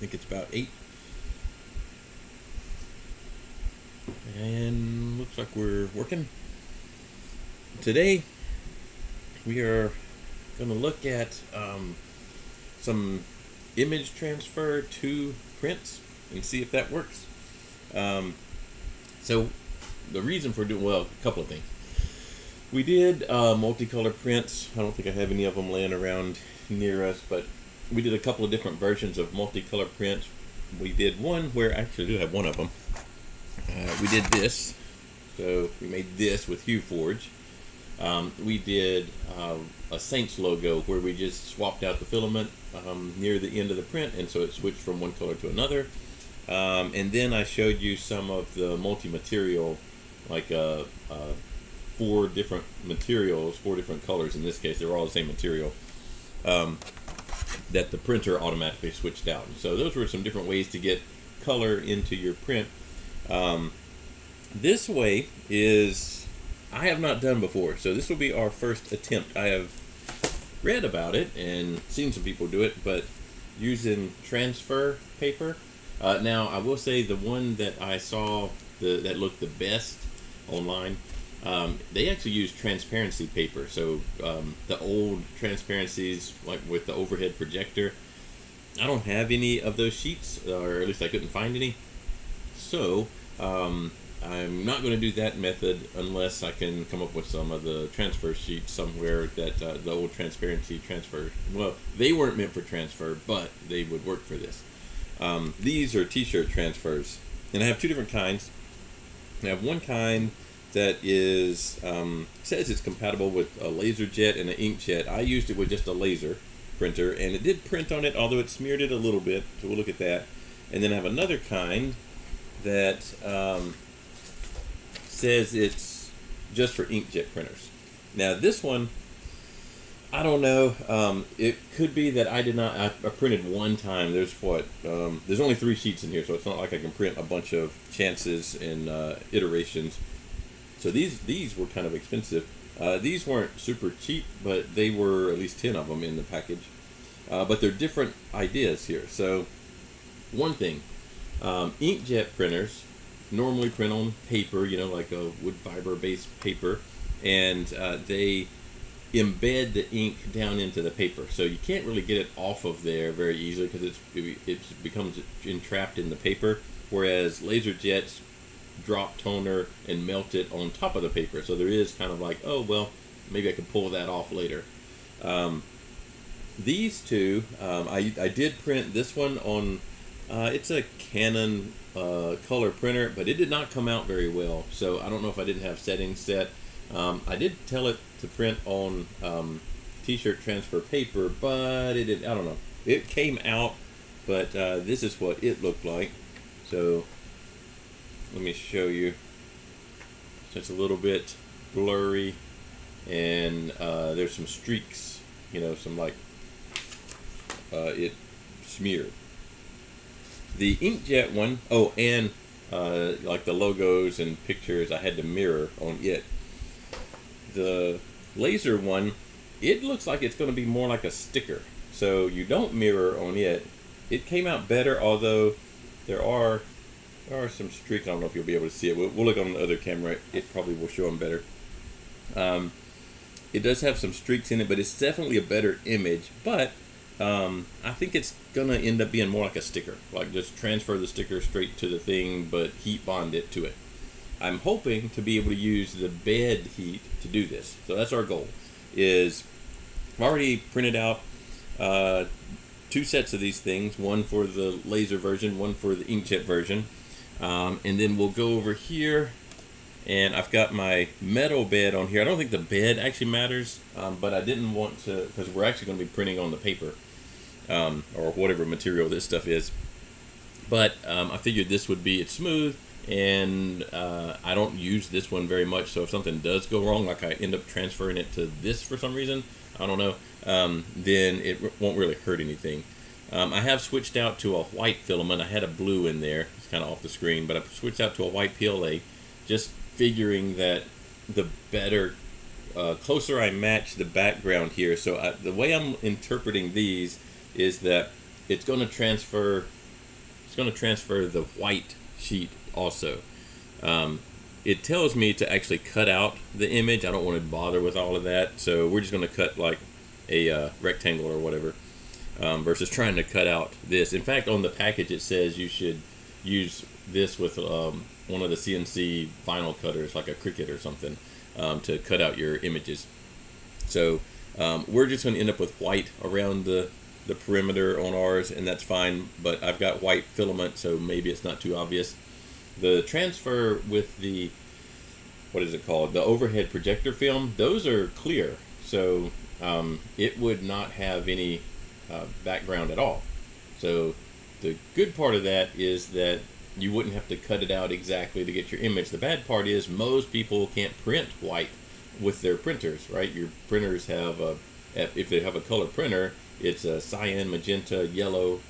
think it's about 8. And looks like we're working. Today we are going to look at some image transfer to prints and see if that works. So the reason for doing, well, a couple of things. We did multicolor prints. I don't think I have any of them laying around near us, but we did a couple of different versions of multicolor prints. We did one where, actually I do have one of them. We did this. So we made this with HueForge. We did a Saints logo where we just swapped out the filament near the end of the print, and so it switched from one color to another. And then I showed you some of the multi-material, like 4 different materials, 4 different colors in this case. They were all the same material, that the printer automatically switched out. So those were some different ways to get color into your print. This way is, I have not done before, so this will be our first attempt. I have read about it and seen some people do it, but using transfer paper. Now I will say the one that I saw that looked the best online, they actually use transparency paper. So the old transparencies, like with the overhead projector, I don't have any of those sheets, or at least I couldn't find any. So I'm not going to do that method unless I can come up with some of the transfer sheets somewhere that the old transparency transfer, well, they weren't meant for transfer, but they would work for this. These are t-shirt transfers, and I have 2 different kinds. I have one kind that is says it's compatible with a laser jet and an inkjet. I used it with just a laser printer, and it did print on it, although it smeared it a little bit, so we'll look at that. And then I have another kind that says it's just for inkjet printers. Now this one, I don't know. It could be that I did not. I printed one time. There's there's only 3 sheets in here, so it's not like I can print a bunch of chances and iterations. So these were kind of expensive. These weren't super cheap, but they were at least 10 of them in the package. But they're different ideas here. So one thing, inkjet printers normally print on paper, like a wood fiber based paper, and they embed the ink down into the paper, so you can't really get it off of there very easily because it becomes entrapped in the paper, whereas laser jets drop toner and melt it on top of the paper. So there is kind of like, oh well, maybe I can pull that off later. These two, I did print this one on it's a Canon color printer, but it did not come out very well, so I don't know if I didn't have settings set. I did tell it to print on t-shirt transfer paper, but it did, I don't know. It came out, but this is what it looked like. So let me show you. So it's a little bit blurry, and there's some streaks, some like it smeared. The inkjet one, oh, and like the logos and pictures, I had to mirror on it. The laser one, it looks like it's going to be more like a sticker, so you don't mirror on it. It came out better, although there are some streaks. I don't know if you'll be able to see it. We'll look on the other camera. It probably will show them better. It does have some streaks in it, but it's definitely a better image. But I think it's going to end up being more like a sticker, like just transfer the sticker straight to the thing, but heat bond it to it. I'm hoping to be able to use the bed heat to do this. So that's our goal. I've already printed out 2 sets of these things, one for the laser version, one for the inkjet version. And then we'll go over here, and I've got my metal bed on here. I don't think the bed actually matters, but I didn't want to, because we're actually going to be printing on the paper, or whatever material this stuff is. But I figured this would be, it's smooth, and I don't use this one very much, so if something does go wrong, like I end up transferring it to this for some reason, I don't know, then it won't really hurt anything. I have switched out to a white filament. I had a blue in there. It's kind of off the screen, but I switched out to a white PLA, just figuring that the better, closer I match the background here. So the way I'm interpreting these is that it's going to transfer it's going to transfer the white sheet also. It tells me to actually cut out the image. I don't want to bother with all of that, so we're just going to cut like a rectangle or whatever, versus trying to cut out this. In fact, on the package it says you should use this with one of the CNC vinyl cutters, like a Cricut or something, to cut out your images. So we're just going to end up with white around the perimeter on ours, and that's fine, but I've got white filament, so maybe it's not too obvious. The transfer with the, what is it called, the overhead projector film, those are clear, so it would not have any background at all. So the good part of that is that you wouldn't have to cut it out exactly to get your image. The bad part is most people can't print white with their printers, right? Your printers have if they have a color printer, it's a cyan, magenta, yellow,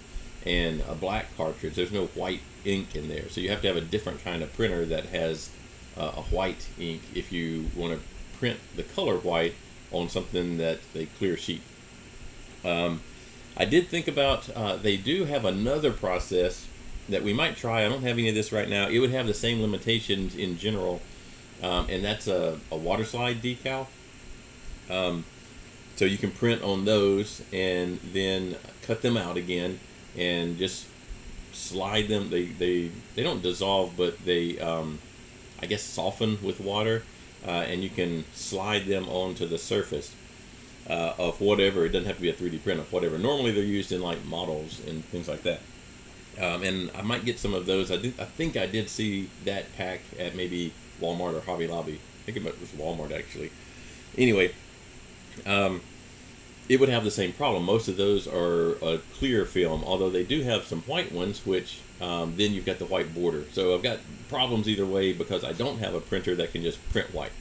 and a black cartridge. There's no white ink in there, so you have to have a different kind of printer that has a white ink if you want to print the color white on something that's a clear sheet. I did think about they do have another process that we might try. I don't have any of this right now. It would have the same limitations in general, and that's a water slide decal. So you can print on those and then cut them out again and just slide them. They don't dissolve, but they I guess soften with water, and you can slide them onto the surface of whatever. It doesn't have to be a 3D print of whatever. Normally they're used in like models and things like that. And I might get some of those. I think I did see that pack at maybe Walmart or Hobby Lobby. I think it was Walmart actually. Anyway, it would have the same problem. Most of those are a clear film, although they do have some white ones, which then you've got the white border. So I've got problems either way because I don't have a printer that can just print white.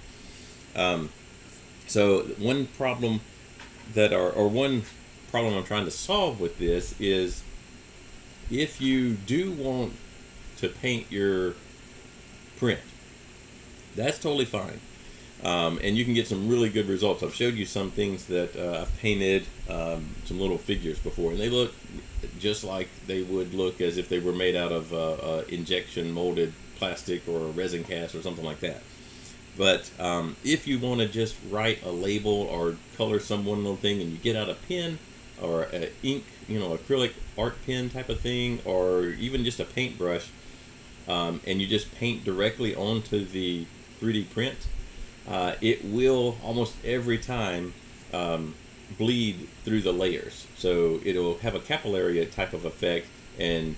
So one problem one problem I'm trying to solve with this is, if you do want to paint your print, that's totally fine. And you can get some really good results. I've showed you some things that I've painted, some little figures before, and they look just like they would look as if they were made out of injection molded plastic or a resin cast or something like that. But if you want to just write a label or color some one little thing, and you get out a pen or an ink, acrylic art pen type of thing, or even just a paintbrush, and you just paint directly onto the 3D print, it will almost every time bleed through the layers. So it'll have a capillary type of effect, and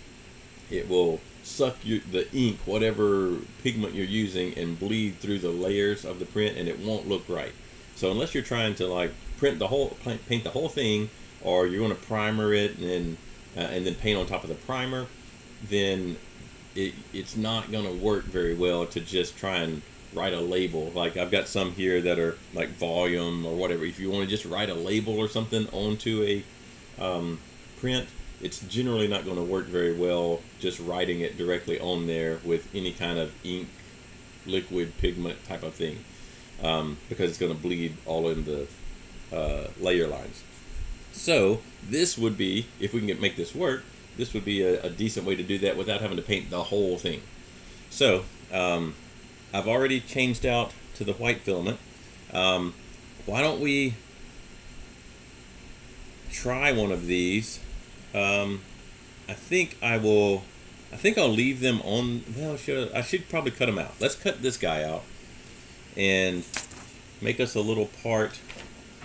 it will suck the ink, whatever pigment you're using, and bleed through the layers of the print, and it won't look right. So unless you're trying to like paint the whole thing, or you're going to primer it and then paint on top of the primer, then it's not going to work very well to just try and write a label. Like I've got some here that are like volume or whatever. If you want to just write a label or something onto a print, it's generally not going to work very well just writing it directly on there with any kind of ink, liquid pigment type of thing, because it's going to bleed all in the layer lines. So this would be, if we can make this work, this would be a decent way to do that without having to paint the whole thing. So I've already changed out to the white filament. Why don't we try one of these? I think I'll leave them on. Well, I should probably cut them out. Let's cut this guy out and make us a little part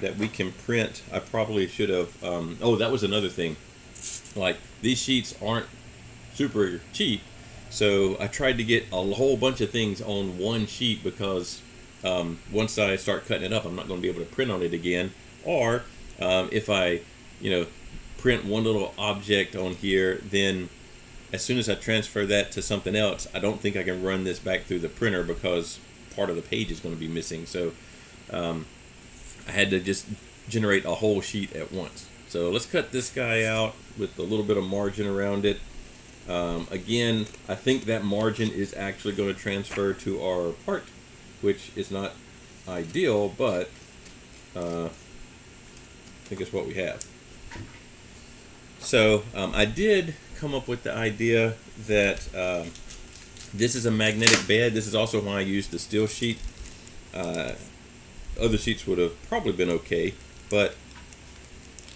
that we can print. I probably should have. Oh, that was another thing. Like, these sheets aren't super cheap, so I tried to get a whole bunch of things on one sheet, because once I start cutting it up, I'm not going to be able to print on it again. Or if I, print one little object on here, then as soon as I transfer that to something else, I don't think I can run this back through the printer, because part of the page is going to be missing. So I had to just generate a whole sheet at once. So let's cut this guy out with a little bit of margin around it. Again, I think that margin is actually going to transfer to our part, which is not ideal, but I think it's what we have. So I did come up with the idea that this is a magnetic bed. This is also why I used the steel sheet. Other sheets would have probably been okay, but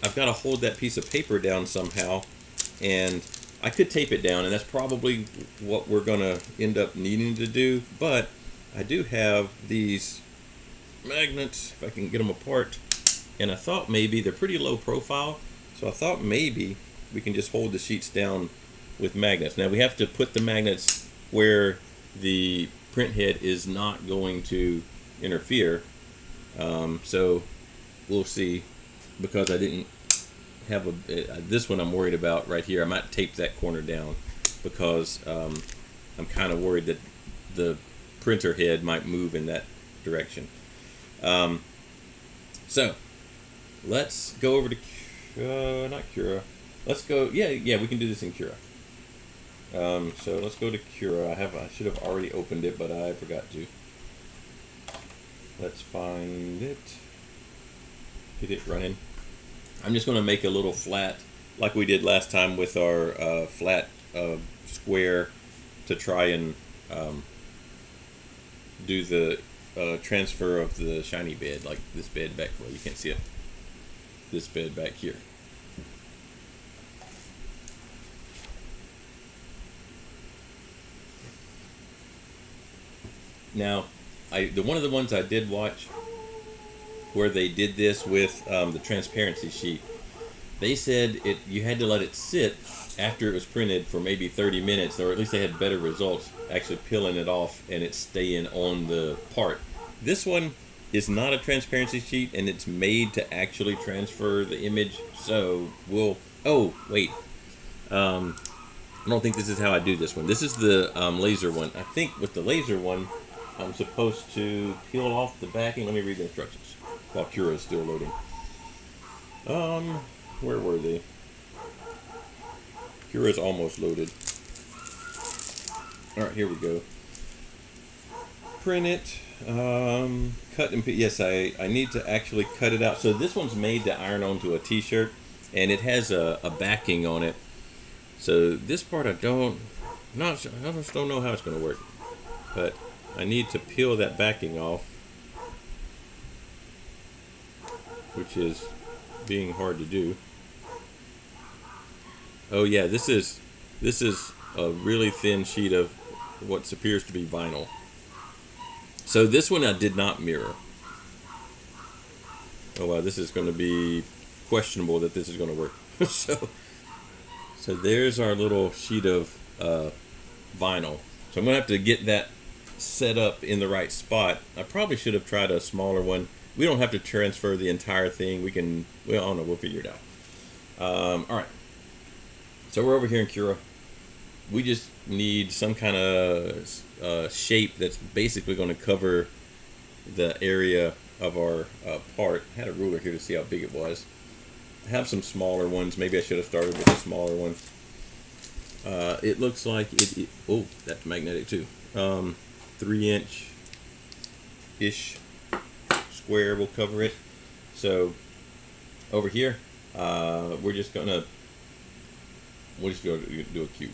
I've got to hold that piece of paper down somehow, and I could tape it down, and that's probably what we're going to end up needing to do, but I do have these magnets, if I can get them apart, and I thought maybe they're pretty low profile, so I thought maybe we can just hold the sheets down with magnets. Now we have to put the magnets where the print head is not going to interfere, so we'll see, because I didn't have this one I'm worried about right here. I might tape that corner down because I'm kind of worried that the printer head might move in that direction. So let's go over to not Cura. Let's go. Yeah, we can do this in Cura. So let's go to Cura. I should have already opened it, but I forgot to. Let's find it. Get it running. I'm just going to make a little flat, like we did last time with our flat square, to try and do the transfer of the shiny bed, like this bed back. Well, you can't see it. This bed back here. Now, one of the ones I did watch where they did this with the transparency sheet, they said you had to let it sit after it was printed for maybe 30 minutes, or at least they had better results actually peeling it off and it staying on the part. This one is not a transparency sheet, and it's made to actually transfer the image, so we'll... Oh, wait. I don't think this is how I do this one. This is the laser one. I think with the laser one, I'm supposed to peel off the backing. Let me read the instructions while Cura is still loading. Where were they? Cura's almost loaded. Alright, here we go. Print it. Cut and yes, I need to actually cut it out. So this one's made to iron onto a t-shirt, and it has a backing on it. So this part I just don't know how it's going to work. But I need to peel that backing off, which is being hard to do. Oh yeah, this is a really thin sheet of what appears to be vinyl. So this one I did not mirror. Oh wow, this is going to be questionable that this is going to work. so there's our little sheet of vinyl. So I'm going to have to get that set up in the right spot. I probably should have tried a smaller one. We don't have to transfer the entire thing. Well, I don't know, we'll figure it out. Alright. So we're over here in Cura. We just need some kind of shape that's basically going to cover the area of our part. I had a ruler here to see how big it was. I have some smaller ones. Maybe I should have started with a smaller one. It looks like oh, that's magnetic too. 3-inch-ish square will cover it. So over here, we'll just go to do a cube,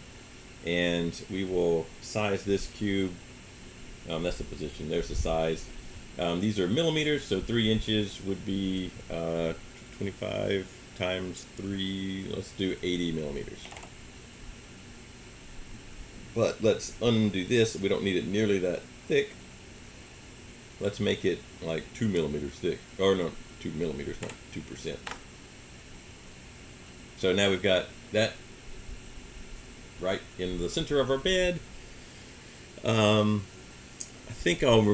and we will size this cube. That's the position. There's the size. These are millimeters, so 3 inches would be 25 times 3. Let's do 80 millimeters. But let's undo this. We don't need it nearly that thick. Let's make it like 2 millimeters thick. Or no, 2 millimeters, not 2%. So now we've got that right in the center of our bed. I think I'll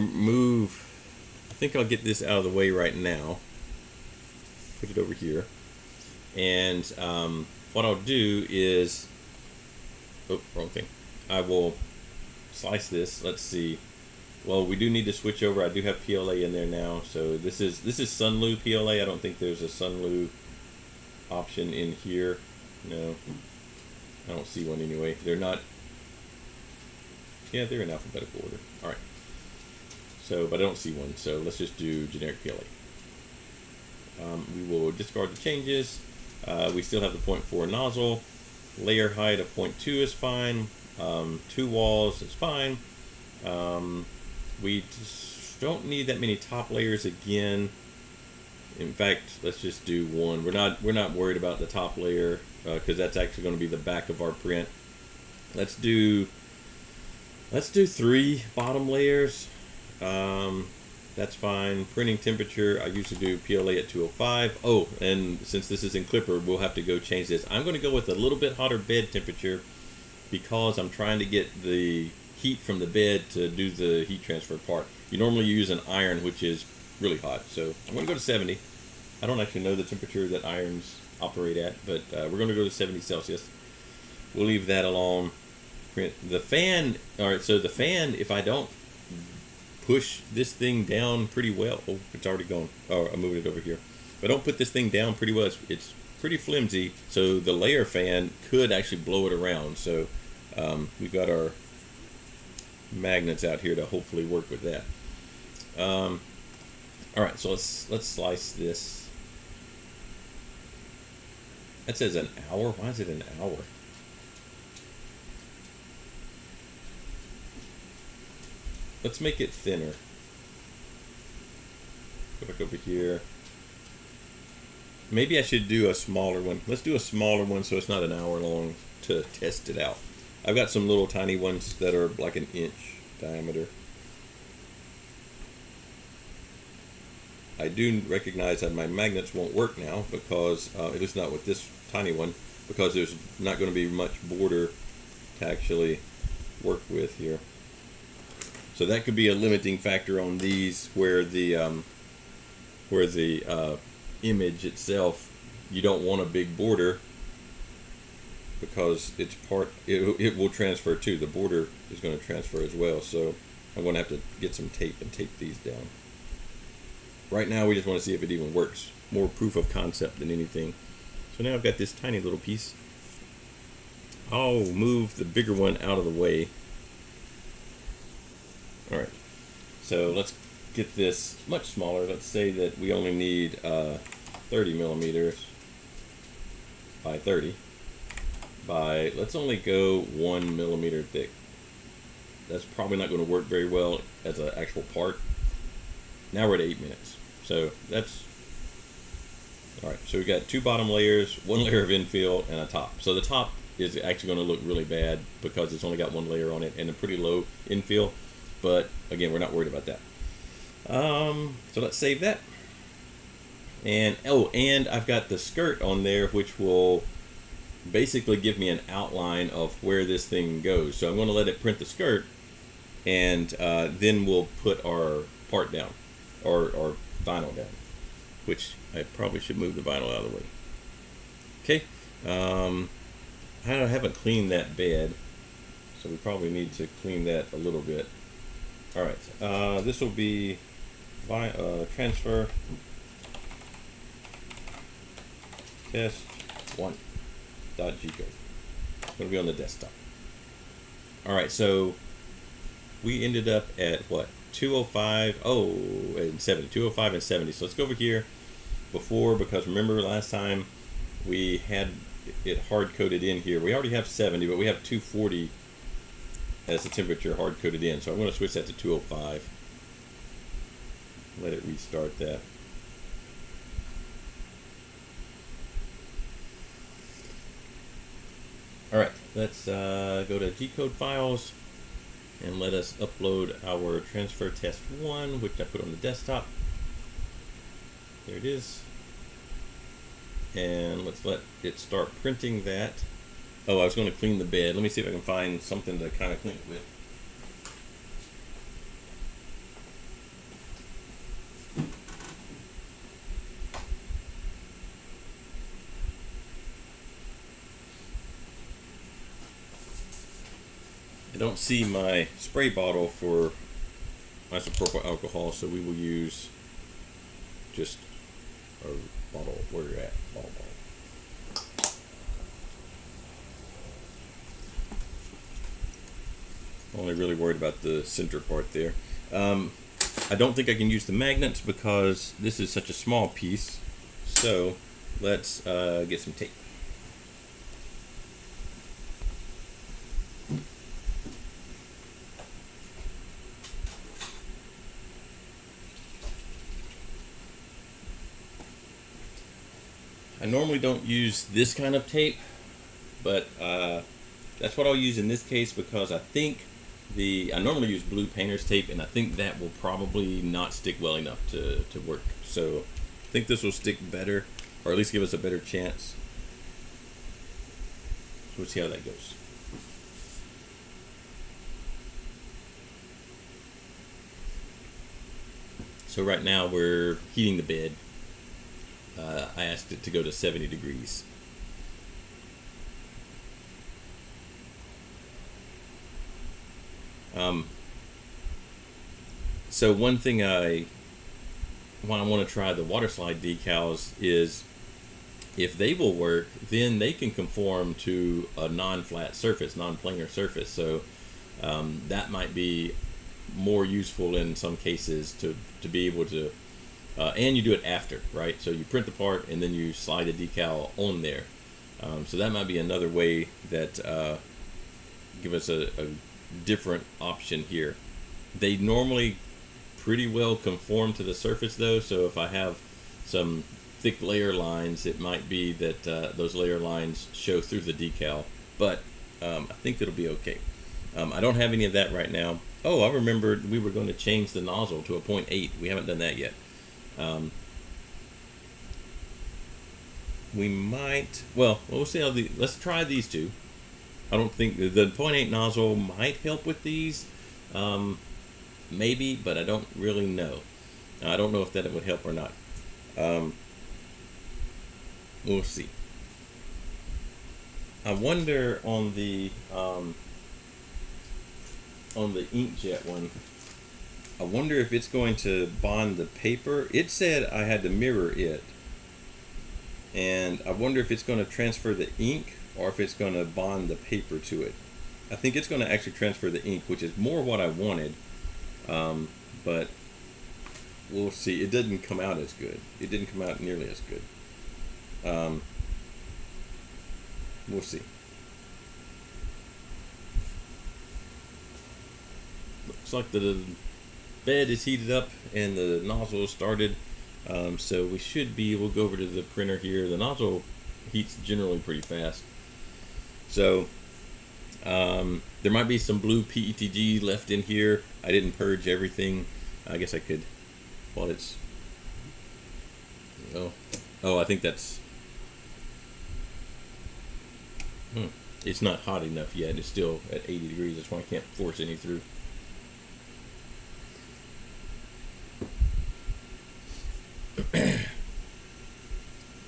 get this out of the way right now. Put it over here. And what I'll do is... Oh, wrong thing. I will slice this. Let's see. Well, we do need to switch over. I do have PLA in there now. So this is Sunlu PLA. I don't think there's a Sunlu option in here. No. I don't see one anyway. They're not... Yeah, they're in alphabetical order. Alright. So, but I don't see one. So let's just do generic PLA. We will discard the changes. We still have the 0.4 nozzle. Layer height of 0.2 is fine. 2 walls is fine. We just don't need that many top layers again. In fact, let's just do one. We're not worried about the top layer because that's actually going to be the back of our print. Let's do 3 bottom layers. That's fine. Printing temperature, I usually do PLA at 205. Oh, and since this is in Clipper, we'll have to go change this. I'm going to go with a little bit hotter bed temperature because I'm trying to get the heat from the bed to do the heat transfer part. You normally use an iron, which is really hot. So I'm going to go to 70. I don't actually know the temperature that irons operate at, but we're going to go to 70 Celsius. We'll leave that alone. Print the fan. All right, so the fan, if I don't push this thing down pretty well. Oh, it's already gone. Oh, I moved it over here. If I don't put this thing down pretty well, it's pretty flimsy. So the layer fan could actually blow it around. So we've got our magnets out here to hopefully work with that. All right, so let's slice this. That says an hour. Why is it an hour? Let's make it thinner. Go back over here. Maybe I should do a smaller one. Let's do a smaller one so it's not an hour long to test it out. I've got some little tiny ones that are like an inch diameter. I do recognize that my magnets won't work now because, at least not with this tiny one, because there's not going to be much border to actually work with here. So that could be a limiting factor on these, where the image itself, you don't want a big border because it's it will transfer too. The border is going to transfer as well. So I'm going to have to get some tape and tape these down. Right now we just want to see if it even works. More proof of concept than anything. So now I've got this tiny little piece. I'll move the bigger one out of the way. Alright, so let's get this much smaller. Let's say that we only need 30 millimeters by 30 by, let's only go 1 millimeter thick. That's probably not going to work very well as an actual part. Now we're at 8 minutes. So that's, alright, so we got 2 bottom layers, 1 layer of infill, and a top. So the top is actually going to look really bad because it's only got 1 layer on it and a pretty low infill. But again, we're not worried about that. So let's save that. And oh, and I've got the skirt on there, which will basically give me an outline of where this thing goes. So I'm going to let it print the skirt, and then we'll put our part down, or vinyl down, which I probably should move the vinyl out of the way. Okay. I haven't cleaned that bed, so we probably need to clean that a little bit. Alright, this will be transfer test 1.g code. It's going to be on the desktop. Alright, so we ended up at what? 205, and 70. 205 and 70. So let's go over here before, because remember last time we had it hard coded in here. We already have 70, but we have 240 as the temperature hard coded in. So I'm going to switch that to 205. Let it restart that. Alright, let's go to G-code files and let us upload our transfer test 1, which I put on the desktop. There it is. And let's let it start printing that. Oh, I was going to clean the bed. Let me see if I can find something to kind of clean it with. I don't see my spray bottle for isopropyl alcohol, so we will use just a bottle. Where you're at, bottle. Only really worried about the center part there. I don't think I can use the magnets because this is such a small piece. So let's get some tape. I normally don't use this kind of tape, but that's what I'll use in this case because I think I normally use blue painter's tape, and I think that will probably not stick well enough to work. So I think this will stick better, or at least give us a better chance. So we'll see how that goes. So right now we're heating the bed. I asked it to go to 70 degrees. So one thing when I want to try the water slide decals is if they will work, then they can conform to a non-flat surface, non-planar surface. So that might be more useful in some cases to be able to, and you do it after, right? So you print the part and then you slide the decal on there. So that might be another way that give us a different option here. They normally pretty well conform to the surface though, so if I have some thick layer lines, it might be that those layer lines show through the decal, but I think it'll be okay. I don't have any of that right now. Oh, I remembered we were going to change the nozzle to a 0.8. We haven't done that yet. We might, well, we'll see how let's try these two. I don't think the 0.8 nozzle might help with these, maybe, but I don't really know. I don't know if that would help or not. We'll see. I wonder on the inkjet one, I wonder if it's going to bond the paper. It said I had to mirror it, and I wonder if it's going to transfer the ink or if it's going to bond the paper to it. I think it's going to actually transfer the ink, which is more what I wanted, but we'll see. It didn't come out as good. It didn't come out nearly as good. We'll see. Looks like the bed is heated up and the nozzle started, so we should be, we'll go over to the printer here. The nozzle heats generally pretty fast, so there might be some blue PETG left in here. I didn't purge everything. I guess I could, while it's, oh, I think that's, it's not hot enough yet. It's still at 80 degrees. That's why I can't force any through.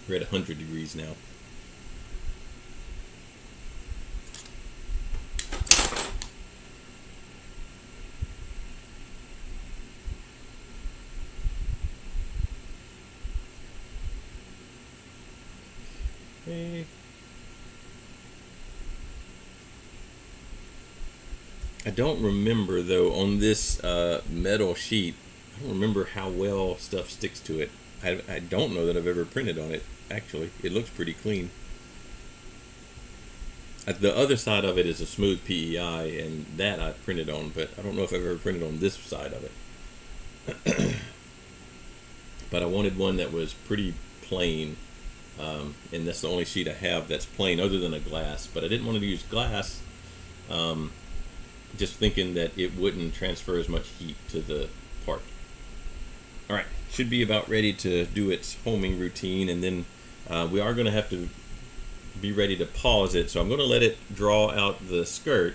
We're at 100 degrees now. Okay. I don't remember though on this metal sheet. I don't remember how well stuff sticks to it. I don't know that I've ever printed on it. Actually, it looks pretty clean. The other side of it is a smooth PEI, and that I've printed on, but I don't know if I've ever printed on this side of it. But I wanted one that was pretty plain, and that's the only sheet I have that's plain other than a glass. But I didn't want to use glass, just thinking that it wouldn't transfer as much heat to the part. Alright, should be about ready to do its homing routine, and then we are going to have to be ready to pause it. So I'm going to let it draw out the skirt.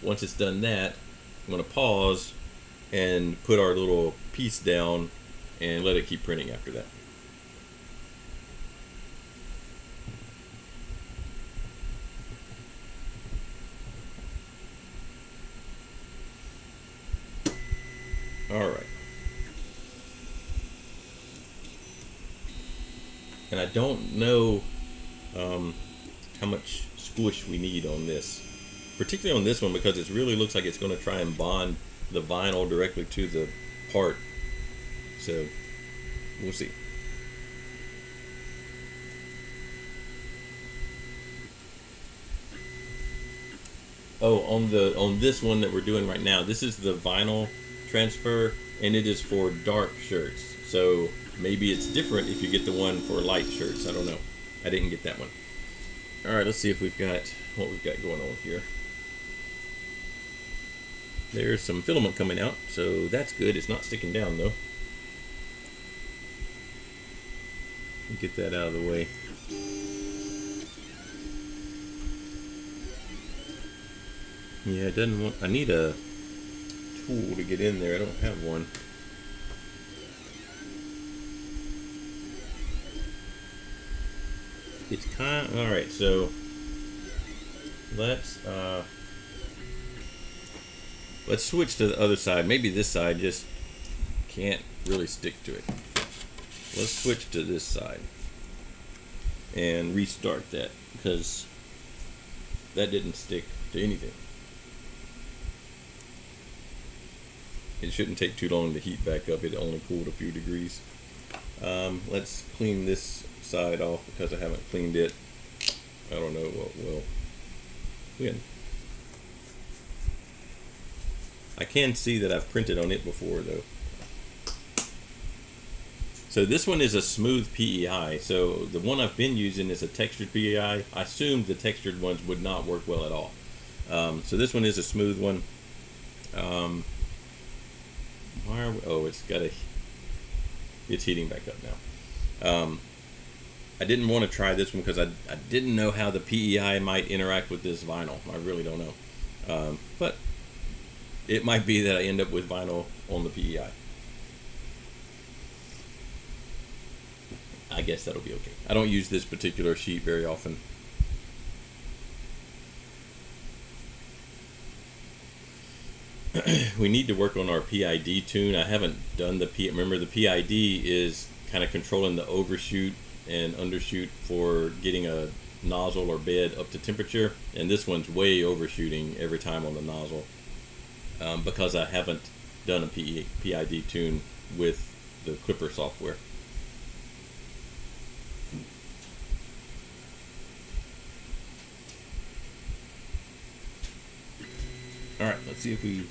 Once it's done that, I'm going to pause and put our little piece down and let it keep printing after that. Alright. And I don't know how much squish we need on this, particularly on this one, because it really looks like it's going to try and bond the vinyl directly to the part. So we'll see. Oh, on this one that we're doing right now, this is the vinyl transfer, and it is for dark shirts. So maybe it's different if you get the one for light shirts. I don't know. I didn't get that one. All right, let's see if we've got what we've got going on here. There's some filament coming out, so that's good. It's not sticking down though. Get that out of the way. Yeah, it doesn't want. I need a tool to get in there. I don't have one. It's kind of, all right. So let's switch to the other side. Maybe this side just can't really stick to it. Let's switch to this side and restart that because that didn't stick to anything. It shouldn't take too long to heat back up. It only cooled a few degrees. Let's clean this side off because I haven't cleaned it. I don't know what will win. I can see that I've printed on it before though. So this one is a smooth PEI. So the one I've been using is a textured PEI. I assumed the textured ones would not work well at all. So this one is a smooth one. Why are we, oh, it's heating back up now. I didn't want to try this one because I didn't know how the PEI might interact with this vinyl. I really don't know. But it might be that I end up with vinyl on the PEI. I guess that'll be okay. I don't use this particular sheet very often. We need to work on our PID tune. I haven't done the remember the PID is kind of controlling the overshoot and undershoot for getting a nozzle or bed up to temperature, and this one's way overshooting every time on the nozzle because I haven't done a PID tune with the Clipper software. Alright, let's see if we...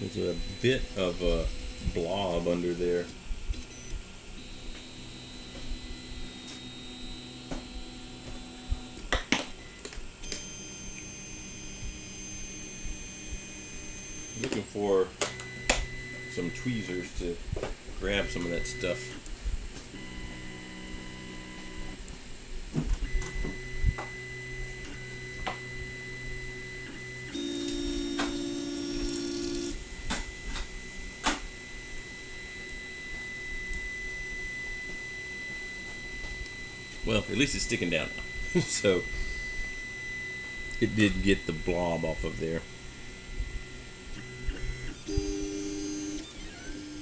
There's a bit of a blob under there. Looking for some tweezers to grab some of that stuff. Well, at least it's sticking down now. So it did get the blob off of there.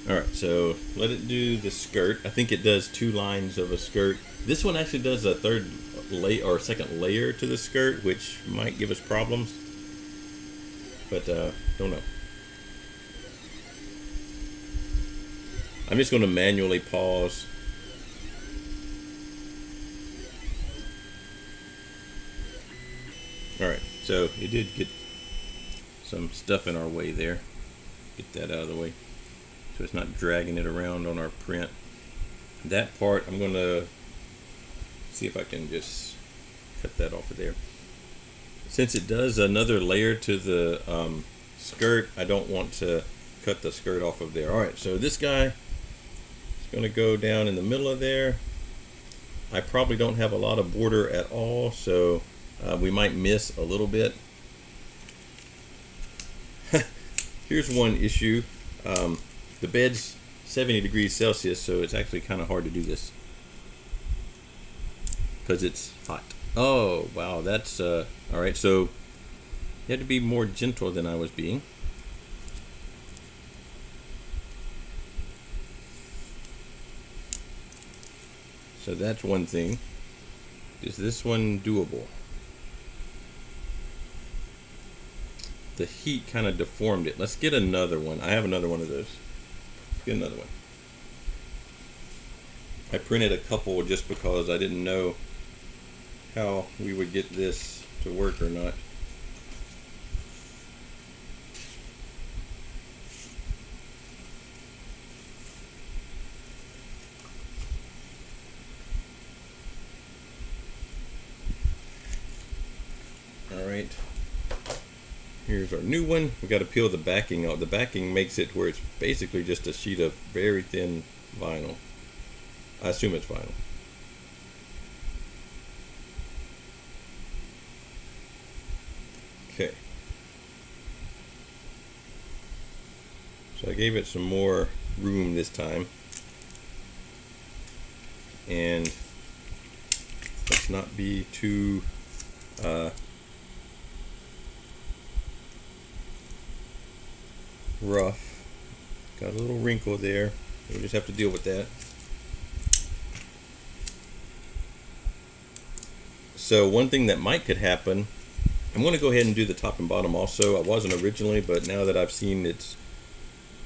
Alright, so let it do the skirt. I think it does 2 lines of a skirt. This one actually does a third layer or second layer to the skirt, which might give us problems. But don't know. I'm just going to manually pause. Alright, so it did get some stuff in our way there. Get that out of the way so it's not dragging it around on our print. That part I'm going to see if I can just cut that off of there. Since it does another layer to the skirt, I don't want to cut the skirt off of there. Alright, so this guy is going to go down in the middle of there. I probably don't have a lot of border at all, so we might miss a little bit. Here's one issue. The bed's 70 degrees Celsius, so it's actually kind of hard to do this because it's hot. Oh, wow, that's all right. So you had to be more gentle than I was being. So that's one thing. Is this one doable? The heat kind of deformed it. Let's get another one. I have another one of those. Let's get another one. I printed a couple just because I didn't know how we would get this to work or not. Here's our new one. We got to peel the backing out. The backing makes it where it's basically just a sheet of very thin vinyl. I assume it's vinyl. Okay. So I gave it some more room this time. And let's not be too rough. Got a little wrinkle there. We just have to deal with that. So one thing that could happen, I'm going to go ahead and do the top and bottom also. I wasn't originally, but now that I've seen it's,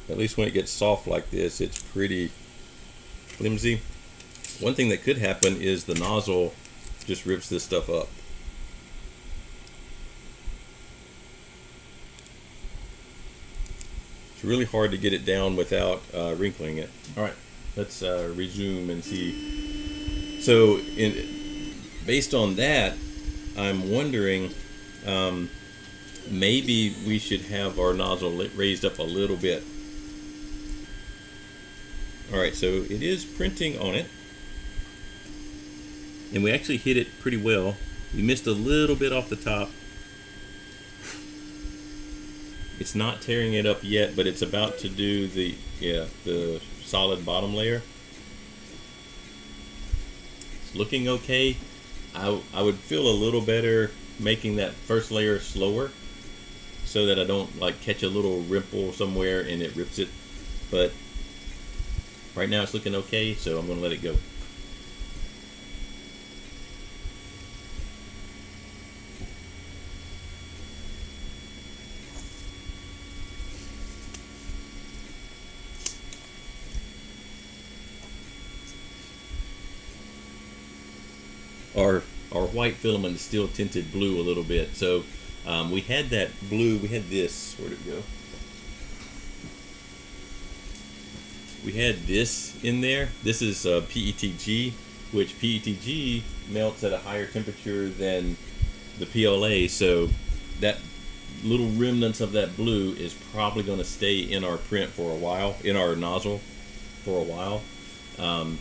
at least when it gets soft like this, it's pretty flimsy. One thing that could happen is the nozzle just rips this stuff up. It's really hard to get it down without wrinkling it. All right, let's resume and see. So based on that, I'm wondering maybe we should have our nozzle raised up a little bit. All right, so it is printing on it. And we actually hit it pretty well. We missed a little bit off the top. It's not tearing it up yet, but it's about to do the solid bottom layer. It's looking okay. I would feel a little better making that first layer slower so that I don't like catch a little ripple somewhere and it rips it. But right now it's looking okay, so I'm going to let it go. Our white filament is still tinted blue a little bit. So we had that blue, we had this, where'd it go? We had this in there. This is PETG, which PETG melts at a higher temperature than the PLA. So that little remnants of that blue is probably going to stay in our print for a while, in our nozzle for a while. And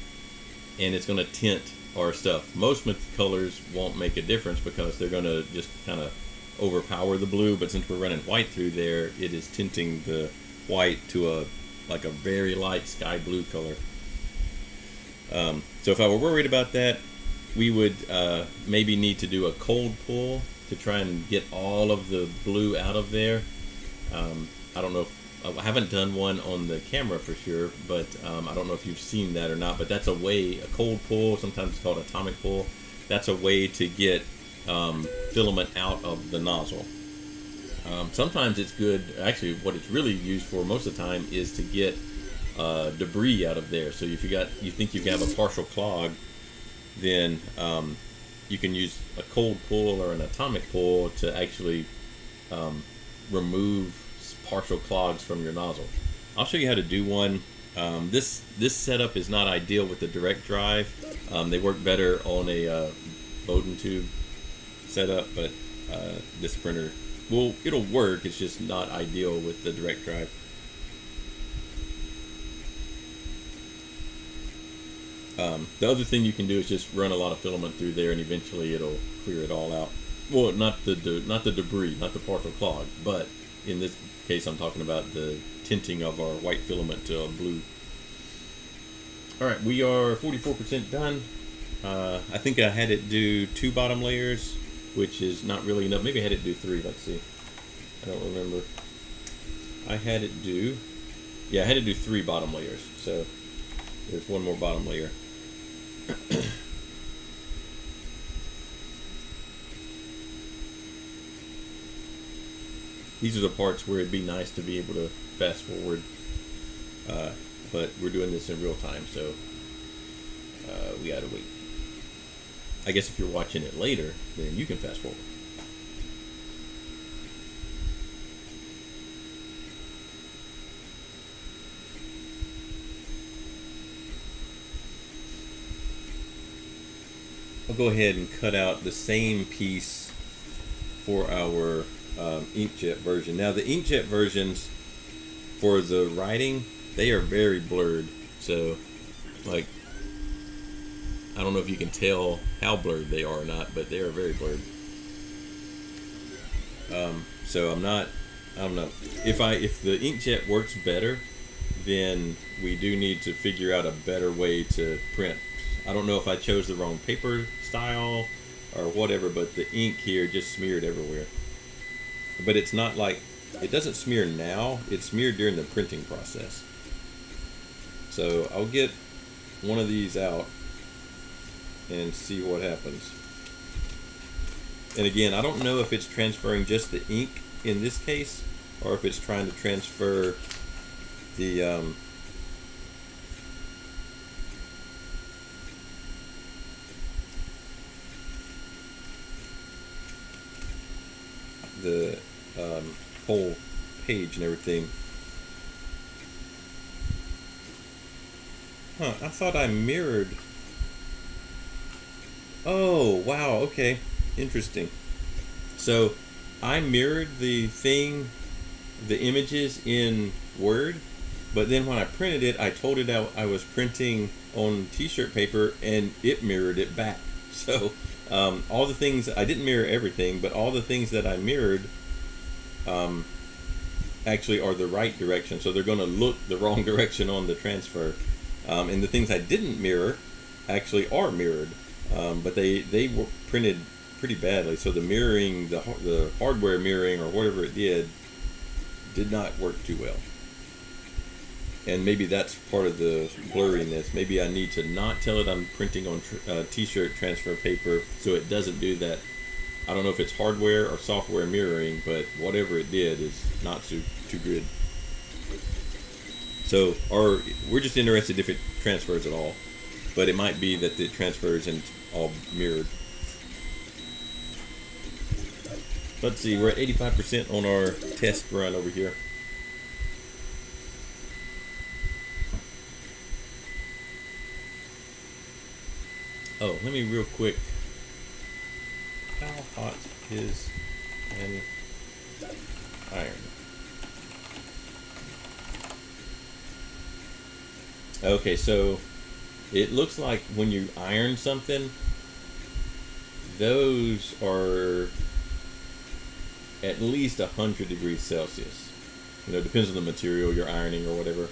it's going to tint our stuff. Most colors won't make a difference because they're going to just kind of overpower the blue, but since we're running white through there, it is tinting the white to a very light sky blue color. So if I were worried about that, we would maybe need to do a cold pull to try and get all of the blue out of there. I don't know if I haven't done one on the camera for sure, but I don't know if you've seen that or not, but that's a way, a cold pull, sometimes it's called atomic pull. That's a way to get filament out of the nozzle. Sometimes it's good, actually what it's really used for most of the time is to get debris out of there. So if you think you have a partial clog, then you can use a cold pull or an atomic pull to actually remove partial clogs from your nozzle. I'll show you how to do one. This setup is not ideal with the direct drive. They work better on a Bowden tube setup, but this printer, well, it'll work. It's just not ideal with the direct drive. The other thing you can do is just run a lot of filament through there, and eventually it'll clear it all out. Well, not the debris, not the partial clog, but in this case, I'm talking about the tinting of our white filament to blue. All right, we are 44% done. I think I had it do 2 bottom layers, which is not really enough. Maybe I had it do 3. Let's see. I don't remember. I had it do 3 bottom layers. So there's one more bottom layer. These are the parts where it'd be nice to be able to fast forward, but we're doing this in real time, so we gotta wait. I guess if you're watching it later, then you can fast forward. I'll go ahead and cut out the same piece for our inkjet version. Now the inkjet versions for the writing, they are very blurred. So, like, I don't know if you can tell how blurred they are or not, but they are very blurred. So I don't know. If the inkjet works better, then we do need to figure out a better way to print. I don't know if I chose the wrong paper style or whatever, but the ink here just smeared everywhere. But it's not like, it doesn't smear now, it smeared during the printing process. So I'll get one of these out and see what happens. And again, I don't know if it's transferring just the ink in this case, or if it's trying to transfer the whole page and everything. I thought I mirrored. Oh, wow, okay. Interesting. So I mirrored the images in Word, but then when I printed it, I told it I was printing on t-shirt paper, and it mirrored it back. So all the things, I didn't mirror everything, but all the things that I mirrored actually are the right direction. So they're going to look the wrong direction on the transfer. And the things I didn't mirror actually are mirrored, but they were printed pretty badly. So the mirroring, the hardware mirroring or whatever it did not work too well. And maybe that's part of the blurriness. Maybe I need to not tell it I'm printing on t-shirt transfer paper so it doesn't do that. I don't know if it's hardware or software mirroring, but whatever it did is not too good. So, or we're just interested if it transfers at all, but it might be that it transfers and it's all mirrored. Let's see, we're at 85% on our test run over here. Oh, let me real quick. How hot is an iron? Okay, so it looks like when you iron something, those are at least 100 degrees Celsius. You know, it depends on the material you're ironing or whatever.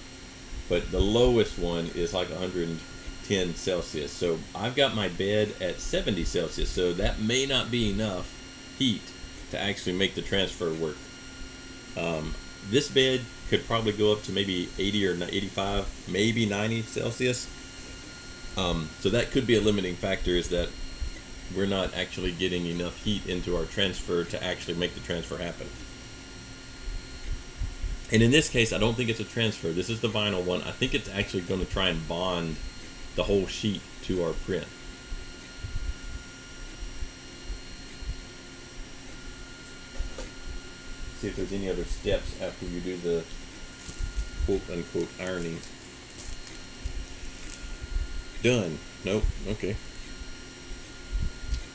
But the lowest one is like 110 Celsius. So I've got my bed at 70 Celsius. So that may not be enough heat to actually make the transfer work. This bed could probably go up to maybe 80 or 85, maybe 90 Celsius. So that could be a limiting factor, is that we're not actually getting enough heat into our transfer to actually make the transfer happen. And in this case, I don't think it's a transfer. This is the vinyl one. I think it's actually going to try and bond the whole sheet to our print. See if there's any other steps after you do the quote-unquote ironing. Done. Nope. Okay.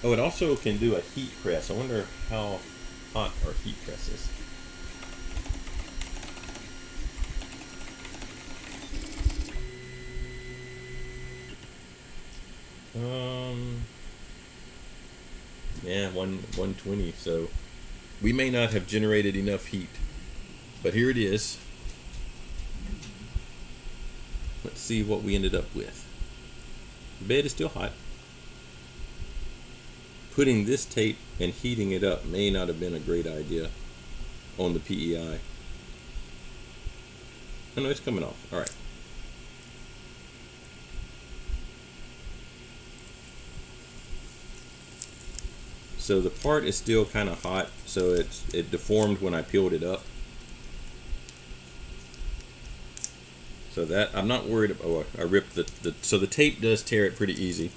Oh, it also can do a heat press. I wonder how hot our heat press is. Yeah, 120. So we may not have generated enough heat, but here it is. Let's see what we ended up with. The bed is still hot. Putting this tape and heating it up may not have been a great idea on the PEI. Oh no, it's coming off. All right. So the part is still kind of hot, so it deformed when I peeled it up. So that, I'm not worried about. Oh, I ripped so the tape does tear it pretty easy.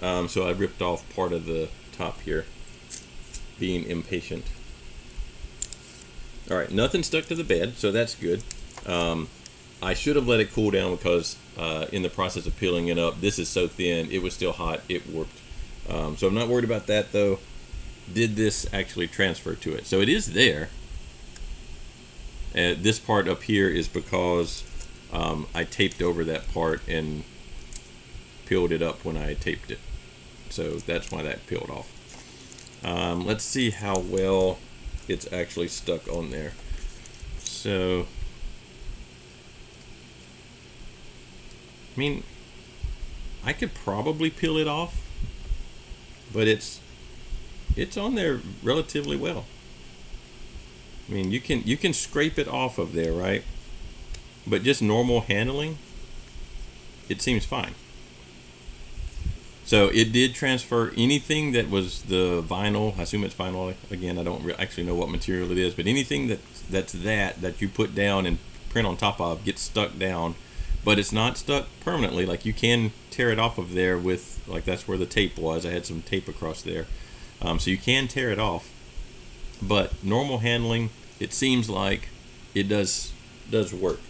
So I ripped off part of the top here, being impatient. All right, nothing stuck to the bed, so that's good. I should have let it cool down because in the process of peeling it up, this is so thin, it was still hot, it warped. So I'm not worried about that though. did this actually transfer to it? So it is there. This part up here is because I taped over that part and peeled it up when I taped it. So that's why that peeled off. Let's see how well it's actually stuck on there. So, I mean, I could probably peel it off, but it's on there relatively well. I mean, you can scrape it off of there, right? But just normal handling, it seems fine. So it did transfer anything that was the vinyl. I assume it's vinyl. Again, I don't actually know what material it is, but anything that you put down and print on top of gets stuck down, but it's not stuck permanently. Like, you can tear it off of there with, like, that's where the tape was. I had some tape across there, so you can tear it off. But normal handling, it seems like it does work.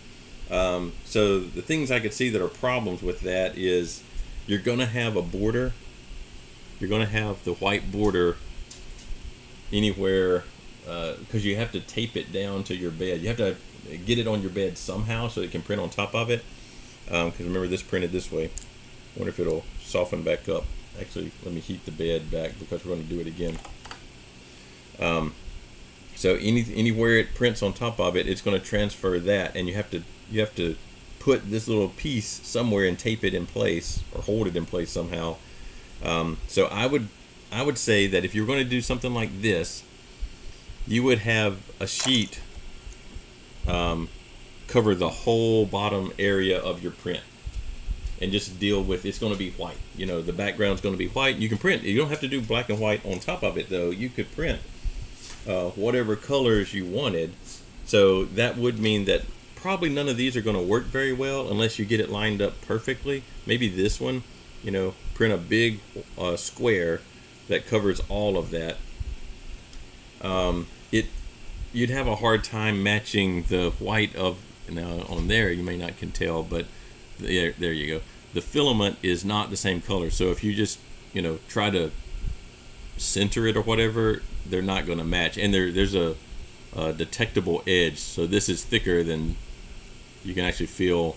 So the things I could see that are problems with that is you're going to have a border. You're going to have the white border anywhere because you have to tape it down to your bed. You have to get it on your bed somehow so it can print on top of it. Because remember, this printed this way. I wonder if it'll soften back up. Actually, let me heat the bed back because we're going to do it again. So anywhere it prints on top of it, it's going to transfer that, and you have to put this little piece somewhere and tape it in place or hold it in place somehow. So I would say that if you're going to do something like this, you would have a sheet cover the whole bottom area of your print and just deal with, it's going to be white. You know, the background's going to be white. You can print. You don't have to do black and white on top of it, though. You could print whatever colors you wanted. So that would mean that probably none of these are going to work very well unless you get it lined up perfectly. Maybe this one, you know, print a big square that covers all of that. You'd have a hard time matching the white of, now on there you may not can tell, but there you go. The filament is not the same color, so if you just, you know, try to center it or whatever, they're not going to match. And there's a detectable edge, so this is thicker than, you can actually feel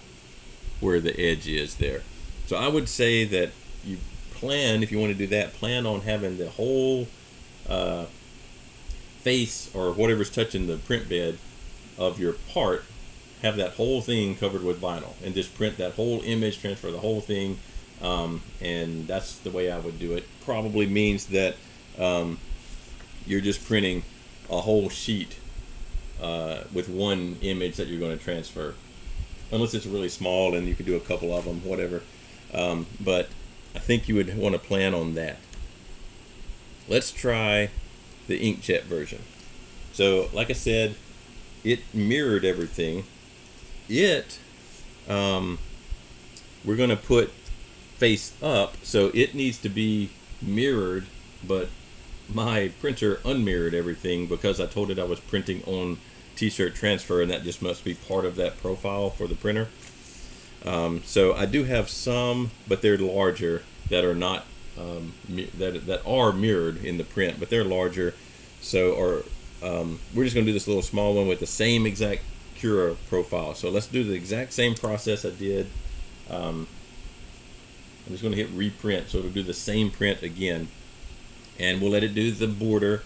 where the edge is there. So I would say that you plan, if you want to do that, plan on having the whole face or whatever's touching the print bed of your part, have that whole thing covered with vinyl and just print that whole image, transfer the whole thing, and that's the way I would do it. Probably means that you're just printing a whole sheet with one image that you're going to transfer, unless it's really small and you could do a couple of them, whatever. But I think you would want to plan on that. Let's try the inkjet version. So like I said, it mirrored everything. We're going to put face up, so it needs to be mirrored, but my printer unmirrored everything because I told it I was printing on t-shirt transfer, and that just must be part of that profile for the printer. So I do have some, but they're larger, that are not that are mirrored in the print, but they're larger. So we're just going to do this little small one with the same exact Cura profile. So let's do the exact same process I did. I'm just going to hit reprint, so it'll do the same print again, and we'll let it do the border,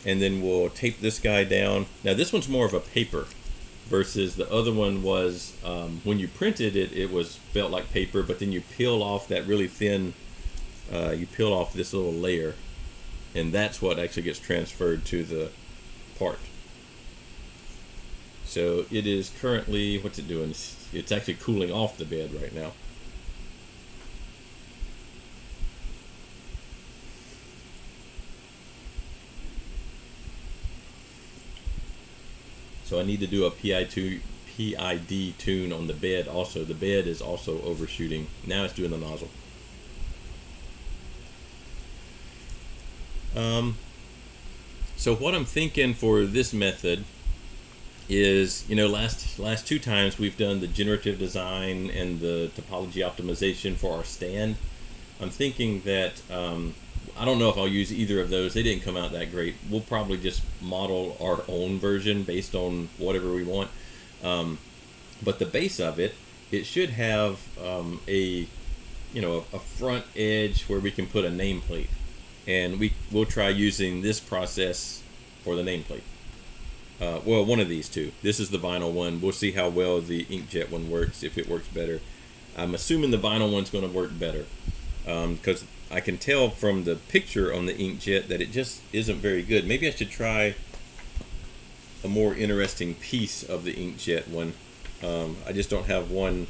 and then we'll tape this guy down. Now this one's more of a paper versus the other one was, when you printed it, it felt like paper, but then you peel off that really thin, you peel off this little layer, and that's what actually gets transferred to the part. So it is currently, what's it doing? It's actually cooling off the bed right now. So I need to do a PID tune on the bed also. The bed is also overshooting. Now it's doing the nozzle. So what I'm thinking for this method is, you know, last two times we've done the generative design and the topology optimization for our stand. I'm thinking that I don't know if I'll use either of those. They didn't come out that great. We'll probably just model our own version based on whatever we want. But the base of it, it should have a front edge where we can put a nameplate, and we'll try using this process for the nameplate. Well, one of these two. This is the vinyl one. We'll see how well the inkjet one works, if it works better. I'm assuming the vinyl one's going to work better, because I can tell from the picture on the inkjet that it just isn't very good. Maybe I should try a more interesting piece of the inkjet one. I just don't have one.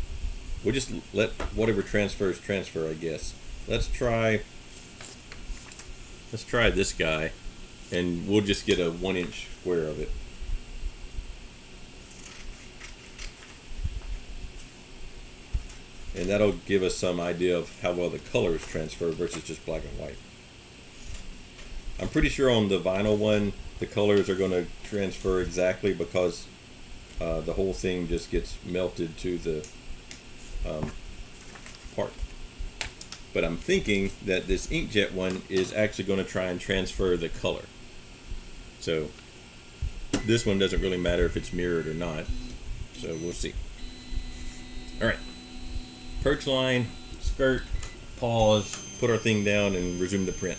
We'll just let whatever transfers transfer, I guess. Let's try this guy, and we'll just get a 1-inch square of it. And that'll give us some idea of how well the colors transfer versus just black and white. I'm pretty sure on the vinyl one, the colors are going to transfer exactly, because the whole thing just gets melted to the part. But I'm thinking that this inkjet one is actually going to try and transfer the color. So this one doesn't really matter if it's mirrored or not. So we'll see. All right. Perch line, skirt, pause, put our thing down, and resume the print.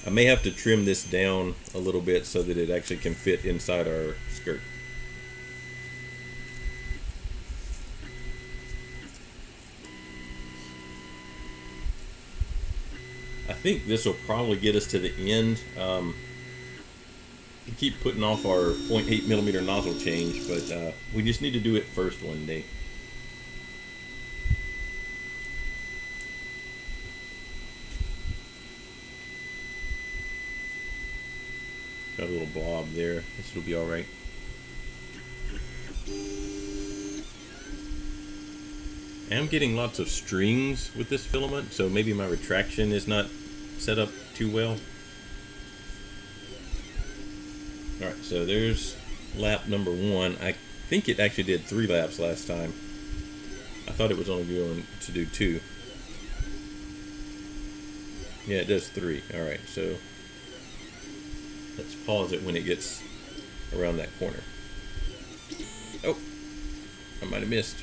I may have to trim this down a little bit so that it actually can fit inside our skirt. I think this will probably get us to the end. We keep putting off our 0.8mm nozzle change, but we just need to do it first one day. Got a little blob there. This will be all right. I'm getting lots of strings with this filament, so maybe my retraction is not set up too well. Alright, so there's lap number 1. I think it actually did 3 laps last time. I thought it was only going to do 2. Yeah, it does 3. Alright, so let's pause it when it gets around that corner. Oh, I might have missed.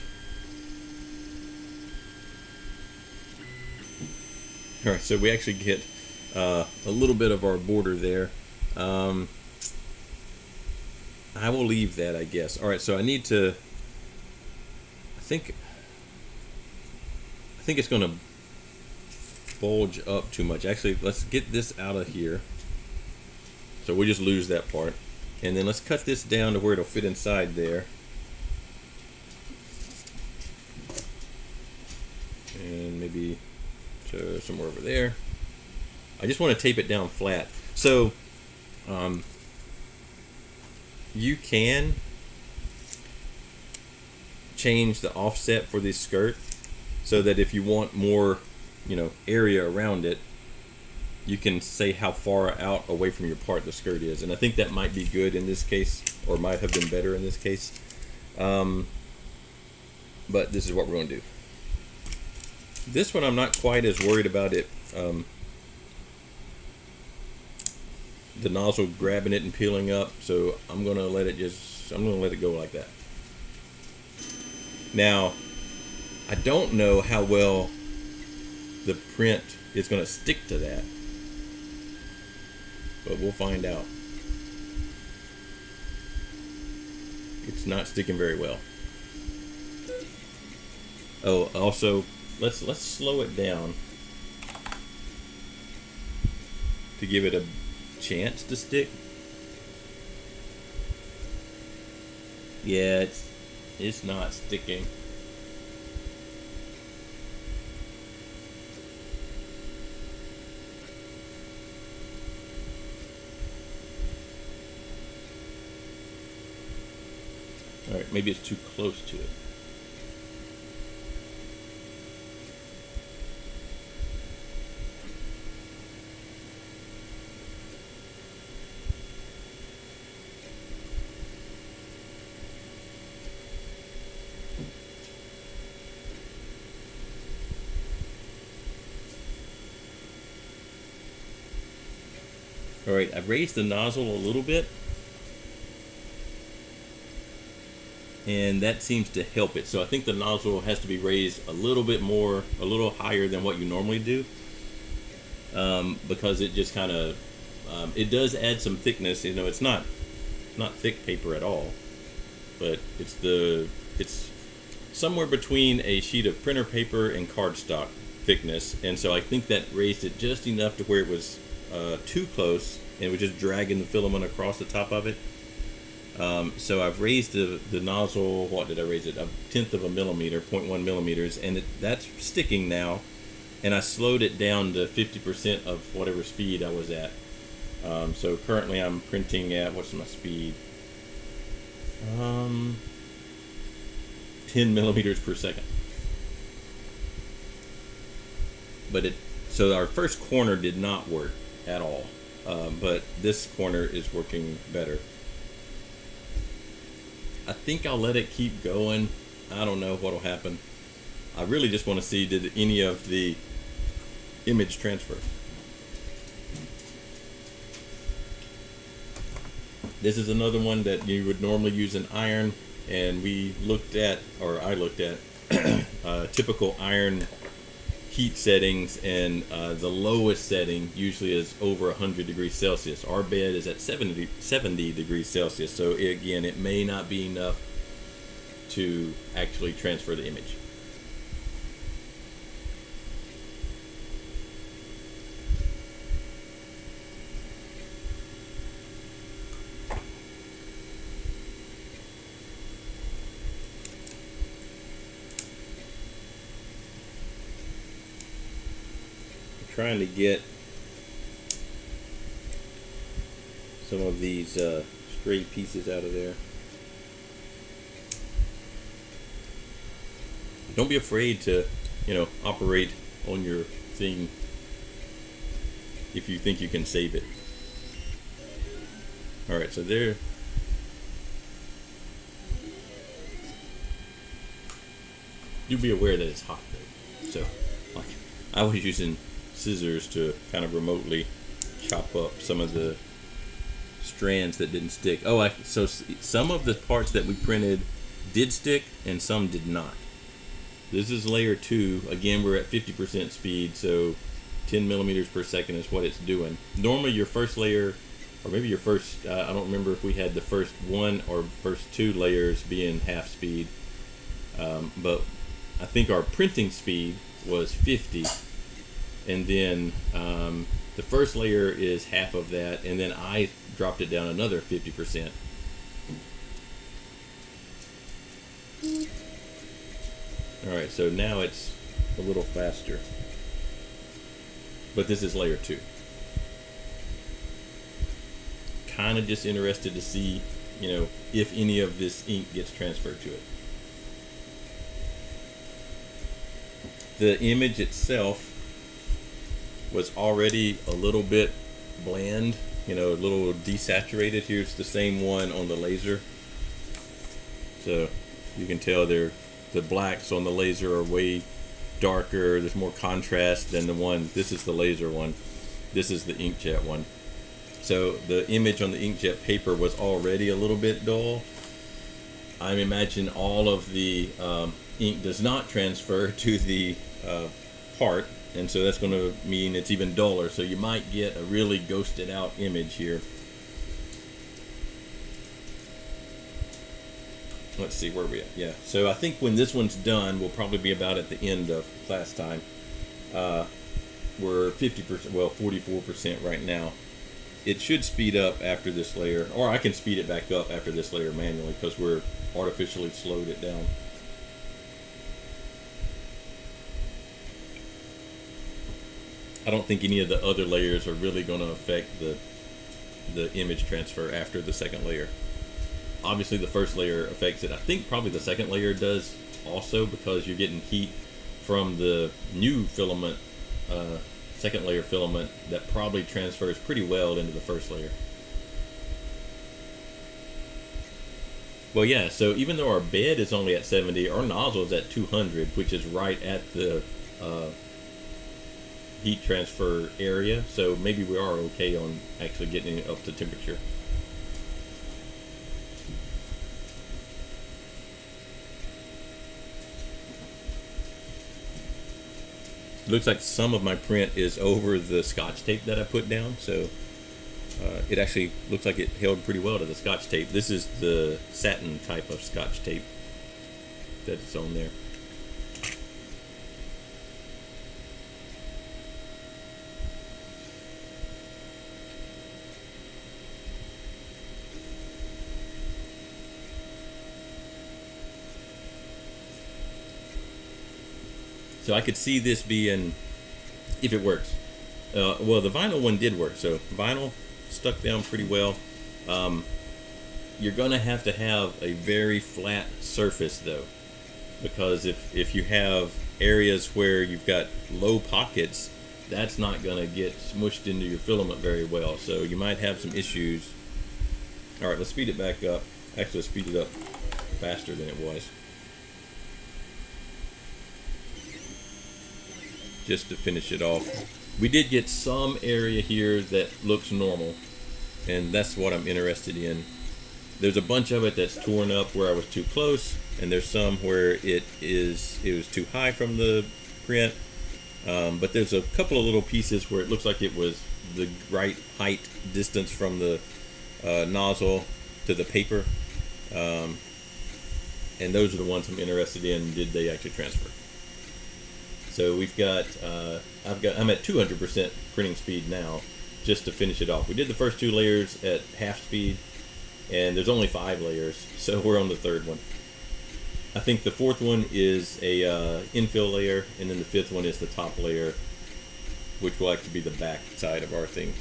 Alright, so we actually get a little bit of our border there. I will leave that, I guess. Alright, so I need to, I think it's going to bulge up too much. Actually, let's get this out of here. So we'll just lose that part. And then let's cut this down to where it'll fit inside there. And maybe somewhere over there. I just want to tape it down flat. So you can change the offset for this skirt so that if you want more, area around it, you can say how far out away from your part the skirt is. And I think that might be good in this case, or might have been better in this case. But this is what we're going to do. This one I'm not quite as worried about it, the nozzle grabbing it and peeling up, so I'm going to let it go like that. Now, I don't know how well the print is going to stick to that, but we'll find out. It's not sticking very well. Oh, also, let's slow it down to give it a chance to stick. Yeah, it's not sticking. All right, maybe it's too close to it. All right, I've raised the nozzle a little bit, and that seems to help it. So I think the nozzle has to be raised a little bit more, a little higher than what you normally do, because it just kind of, it does add some thickness. You know, it's not thick paper at all, but it's somewhere between a sheet of printer paper and cardstock thickness, and so I think that raised it just enough to where it was too close, and it was just dragging the filament across the top of it. So I've raised the nozzle. What did I raise it? 1/10 of a millimeter, 0.1 millimeters, and that's sticking now. And I slowed it down to 50% of whatever speed I was at. So currently I'm printing at, what's my speed? 10 millimeters per second. But so our first corner did not work at all, but this corner is working better. I think I'll let it keep going. I don't know what'll happen. I really just want to see, did any of the image transfer. This is another one that you would normally use an iron, and we looked at, or I looked at, typical iron heat settings, and the lowest setting usually is over 100 degrees Celsius. Our bed is at 70 degrees Celsius, so again, it may not be enough to actually transfer the image. Trying to get some of these stray pieces out of there. Don't be afraid to, operate on your thing if you think you can save it. All right, so there. Do be aware that it's hot though. So, like, I was using scissors to kind of remotely chop up some of the strands that didn't stick. So some of the parts that we printed did stick and some did not. This is layer 2. Again, we're at 50% speed, so 10 millimeters per second is what it's doing. Normally your first layer, or maybe your first, I don't remember if we had the first one or first 2 layers being half speed, but I think our printing speed was 50. And then the first layer is half of that, and then I dropped it down another 50%. Alright, so now it's a little faster. But this is layer 2. Kind of just interested to see, if any of this ink gets transferred to it. The image itself was already a little bit bland, a little desaturated. Here's the same one on the laser. So you can tell the blacks on the laser are way darker. There's more contrast than the one. This is the laser one. This is the inkjet one. So the image on the inkjet paper was already a little bit dull. I imagine all of the ink does not transfer to the part, and so that's going to mean it's even duller, so you might get a really ghosted out image here. Let's see where we at. Yeah, so I think when this one's done, we'll probably be about at the end of class time. We're 50%, well, 44% right now. It should speed up after this layer, or I can speed it back up after this layer manually because we're artificially slowed it down. I don't think any of the other layers are really going to affect the image transfer after the second layer. Obviously the first layer affects it. I think probably the second layer does also, because you're getting heat from the new filament, second layer filament, that probably transfers pretty well into the first layer. Well, yeah, so even though our bed is only at 70, our nozzle is at 200, which is right at the heat transfer area, so maybe we are okay on actually getting it up to temperature. Looks like some of my print is over the Scotch tape that I put down, so it actually looks like it held pretty well to the Scotch tape. This is the satin type of Scotch tape that's on there. So I could see this being, if it works. Well, the vinyl one did work. So vinyl stuck down pretty well. You're gonna have a very flat surface though, because if you have areas where you've got low pockets, that's not gonna get smushed into your filament very well. So you might have some issues. All right, let's speed it back up. Actually, let's speed it up faster than it was, just to finish it off. We did get some area here that looks normal, and that's what I'm interested in. There's a bunch of it that's torn up where I was too close, and there's some where it was too high from the print. But there's a couple of little pieces where it looks like it was the right height distance from the nozzle to the paper, and those are the ones I'm interested in. Did they actually transfer? So we've got, I'm at 200% printing speed now, just to finish it off. We did the first 2 layers at half speed, and there's only 5 layers, so we're on the 3rd one. I think the 4th one is a infill layer, and then the 5th one is the top layer, which will actually be the back side of our thing.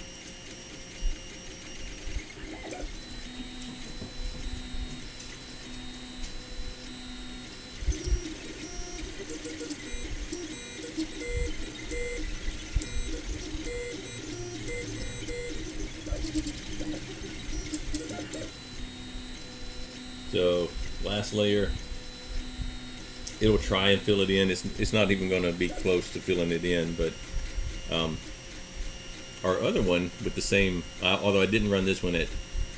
So last layer, it'll try and fill it in. It's not even going to be close to filling it in, but our other one with the same, although I didn't run this one at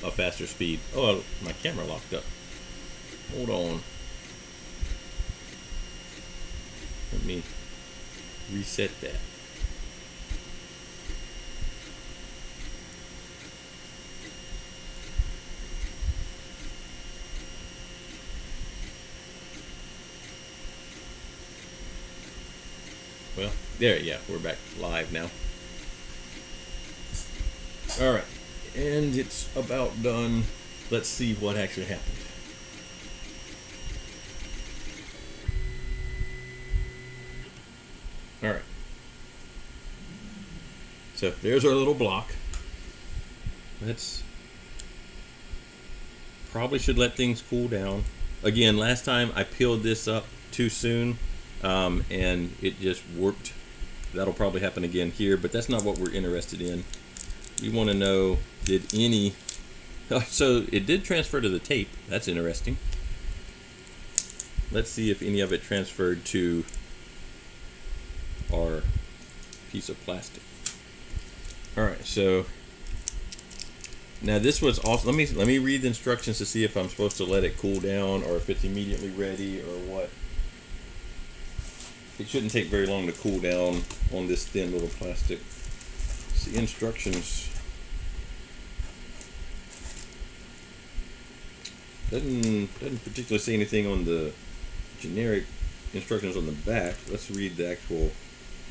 a faster speed. Oh, my camera locked up. Hold on. Let me reset that. Well, there, yeah, we're back live now. All right, and it's about done. Let's see what actually happened. All right. So there's our little block. Let's probably should let things cool down. Again, last time I peeled this up too soon. And it just warped. That'll probably happen again here, but that's not what we're interested in. We want to know, did any... So it did transfer to the tape. That's interesting. Let's see if any of it transferred to our piece of plastic. All right, so now this was also... Let me read the instructions to see if I'm supposed to let it cool down or if it's immediately ready or what. It shouldn't take very long to cool down on this thin little plastic. See instructions. Doesn't particularly say anything on the generic instructions on the back. Let's read the actual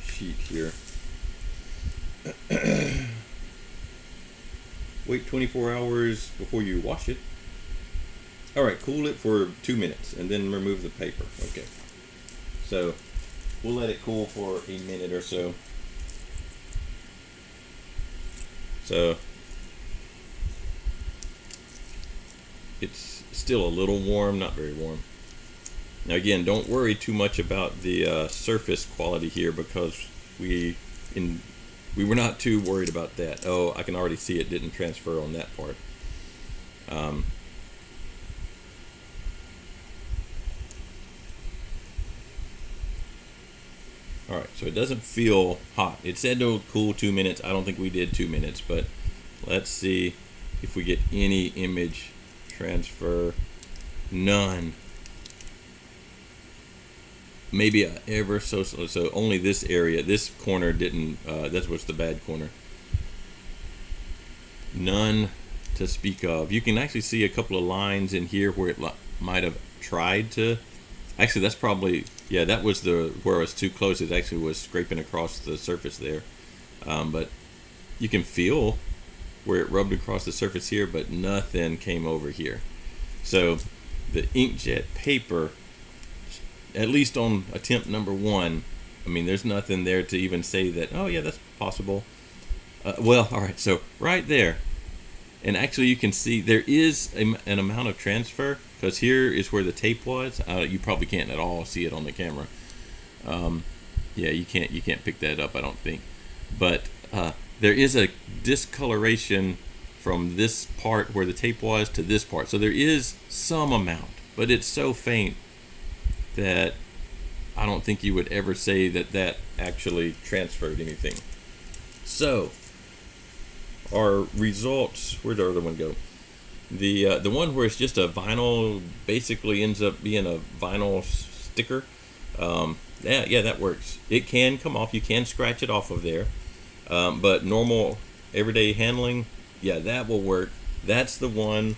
sheet here. Wait 24 hours before you wash it. Alright, cool it for 2 minutes and then remove the paper. Okay. So we'll let it cool for a minute or so. So it's still a little warm, not very warm. Now again, don't worry too much about the surface quality here because we were not too worried about that. Oh, I can already see it didn't transfer on that part. All right, so it doesn't feel hot. It said it'll cool 2 minutes. I don't think we did 2 minutes, but let's see if we get any image transfer. None. Maybe ever so only this area, this corner didn't. That's what's the bad corner. None to speak of. You can actually see a couple of lines in here where it might have tried to. Actually, that's probably, yeah, that was the where it was too close. It actually was scraping across the surface there. But you can feel where it rubbed across the surface here, but nothing came over here. So the inkjet paper, at least on attempt number 1, I mean, there's nothing there to even say that, oh yeah, that's possible. Well, all right, so right there, and actually you can see there is an amount of transfer, because here is where the tape was. You probably can't at all see it on the camera. Yeah, you can't pick that up, I don't think. But there is a discoloration from this part where the tape was to this part. So there is some amount, but it's so faint that I don't think you would ever say that that actually transferred anything. So our results, where'd the other one go? The one where it's just a vinyl, basically ends up being a vinyl sticker. Yeah, that works. It can come off. You can scratch it off of there. But normal everyday handling, yeah, that will work. That's the one.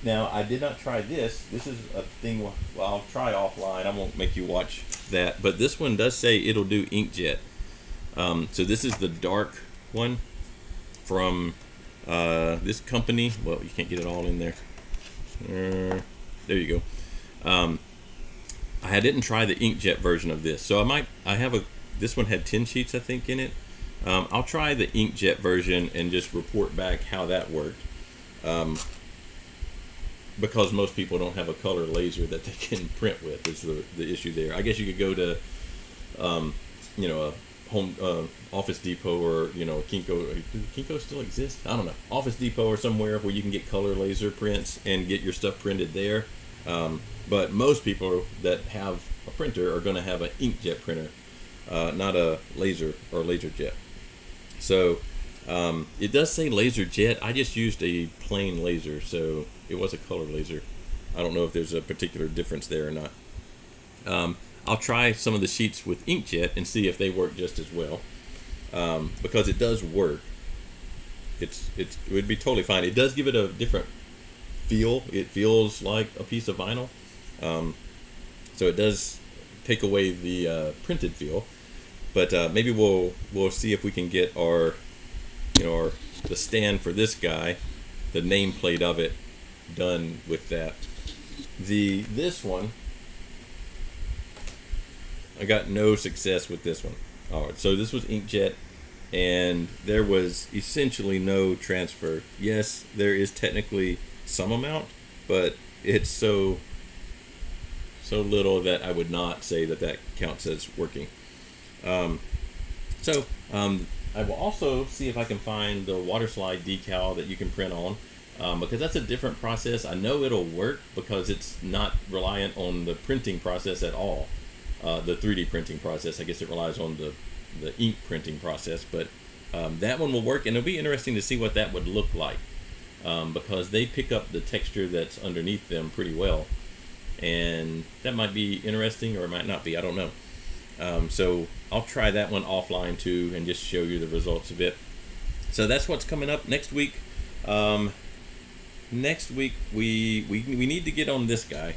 Now, I did not try this. This is a thing, well, I'll try offline. I won't make you watch that. But this one does say it'll do inkjet. So this is the dark one from this company. Well, you can't get it all in there. There you go. I didn't try the inkjet version of this. So this one had 10 sheets, I think, in it. I'll try the inkjet version and just report back how that worked. Because most people don't have a color laser that they can print with, is the issue there. I guess you could go to, a home Office Depot or Kinko. Do Kinko still exist? I don't know. Office Depot or somewhere where you can get color laser prints and get your stuff printed there. But most people that have a printer are going to have an inkjet printer, not a laser or laser jet. So it does say laser jet. I just used a plain laser, so it was a color laser. I don't know if there's a particular difference there or not. I'll try some of the sheets with inkjet and see if they work just as well, because it does work. It would be totally fine. It does give it a different feel. It feels like a piece of vinyl, so it does take away the printed feel. But maybe we'll see if we can get the stand for this guy, the nameplate of it, done with that. This one, I got no success with this one. All right, so this was inkjet, and there was essentially no transfer. Yes, there is technically some amount, but it's so little that I would not say that counts as working. I will also see if I can find the water slide decal that you can print on, because that's a different process. I know it'll work because it's not reliant on the printing process at all. The 3D printing process, I guess it relies on the ink printing process, but that one will work, and it'll be interesting to see what that would look like, because they pick up the texture that's underneath them pretty well, and that might be interesting or it might not be. I don't know. So I'll try that one offline too and just show you the results of it. So that's what's coming up next week. Next week we need to get on this guy.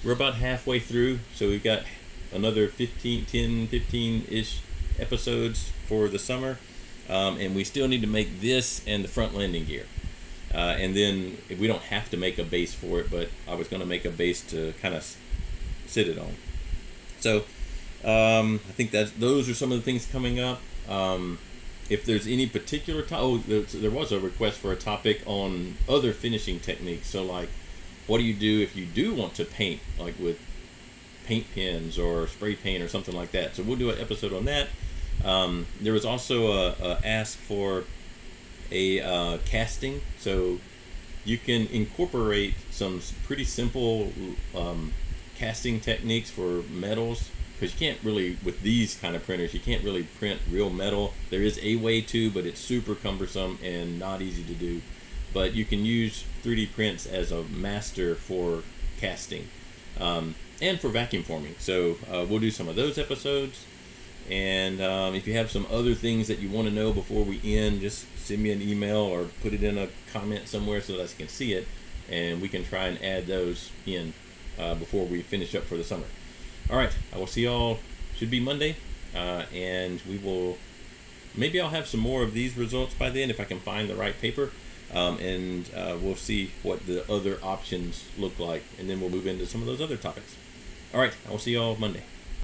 We're about halfway through, so we've got another 15-ish episodes for the summer, and we still need to make this and the front landing gear. And then we don't have to make a base for it, but I was going to make a base to kind of sit it on. So I think those are some of the things coming up. If there's any particular there was a request for a topic on other finishing techniques. So like, what do you do if you do want to paint, like with paint pens or spray paint or something like that? So we'll do an episode on that. There was also a ask for a casting. So you can incorporate some pretty simple casting techniques for metals because you can't really, with these kind of printers, you can't really print real metal. There is a way to, but it's super cumbersome and not easy to do. But you can use 3D prints as a master for casting and for vacuum forming. So we'll do some of those episodes. And if you have some other things that you want to know before we end, just send me an email or put it in a comment somewhere so that I can see it, and we can try and add those in before we finish up for the summer. All right, I will see y'all, should be Monday, and maybe I'll have some more of these results by then if I can find the right paper, and we'll see what the other options look like, and then we'll move into some of those other topics. All right, I will see y'all Monday.